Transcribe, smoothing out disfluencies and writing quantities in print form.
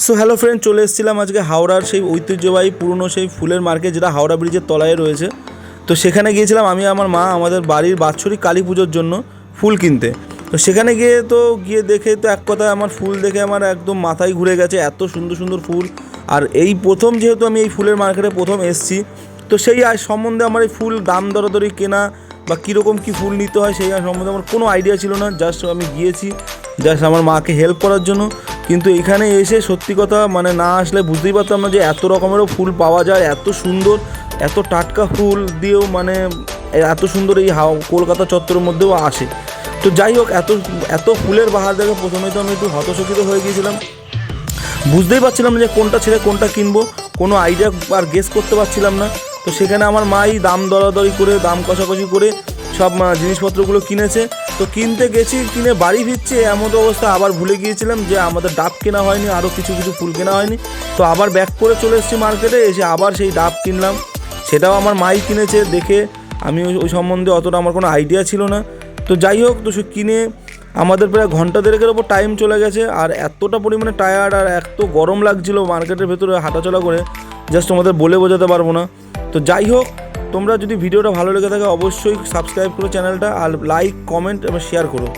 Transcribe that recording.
So hello friend, চলে এসেছিলাম আজকে হাওড়ার সেই ঐতিহ্যবাহী পুরনো সেই ফুলের মার্কেট যেটা হাওড়া ব্রিজের তলায় রয়েছে। তো সেখানে গিয়েছিলাম আমি আমার মা আমাদের বাড়ির বাৎসরিক কালী পুজোর জন্য ফুল কিনতে। তো সেখানে গিয়ে দেখে তো এক কথায় আমার ফুল দেখে আমার একদম মাথায় ঘুরে গেছে, এত সুন্দর সুন্দর ফুল। আর এই প্রথম যেহেতু আমি এই ফুলের মার্কেটে প্রথম এসেছি, তো সেই সম্বন্ধে আমার এই ফুল দাম দরাদরি কেনা বা কীরকম কী ফুল নিতে হয় সেই সম্বন্ধে আমার কোনো আইডিয়া ছিল না। জাস্ট আমি গিয়েছি জাস্ট আমার মাকে হেল্প করার জন্য। কিন্তু এখানে এসে সত্যি কথা মানে না আসলে বুঝতেই পারতাম না যে এত রকমেরও ফুল পাওয়া যায়, এত সুন্দর এত টাটকা ফুল দিয়েও মানে এত সুন্দর এই কলকাতা চত্বরের মধ্যেও আসে। তো যাই হোক, এত এত ফুলের বাহার দেখে প্রথমে তো আমি একটু হতচকিত হয়ে গিয়েছিলাম, বুঝতেই পারছিলাম না যে কোনটা ছেড়ে কোনটা কিনবো, কোনো আইডিয়া আর গেস করতে পারছিলাম না। তো সেখানে আমার মাই দাম দরাদরি করে দাম কষাকষি করে সব জিনিসপত্রগুলো কিনেছে। তো কিনতে গেছি, কিনে বাড়ি ফিরছে এমন অবস্থা, আবার ভুলে গিয়েছিলাম যে আমাদের ডাব কেনা হয়নি, আরও কিছু কিছু ফুল কেনা হয়নি। তো আবার ব্যাক করে চলে এসেছি মার্কেটে, এসে আবার সেই ডাব কিনলাম, সেটাও আমার মাই কিনেছে। দেখে আমি ওই সম্বন্ধে অতটা আমার কোনো আইডিয়া ছিল না। তো যাই হোক, তো সে কিনে আমাদের প্রায় ঘন্টা দেড়েকের ওপর টাইম চলে গেছে। আর এতটা পরিমাণে টায়ার্ড আর এত গরম লাগছিল মার্কেটের ভেতরে হাঁটাচলা করে, জাস্ট তোমাদের বলে বোঝাতে পারবো না। তো যাই হোক, তোমরা যদি ভিডিওটা ভালো লেগে থাকে অবশ্যই সাবস্ক্রাইব করো চ্যানেলটা, আর লাইক কমেন্ট এবং শেয়ার করো।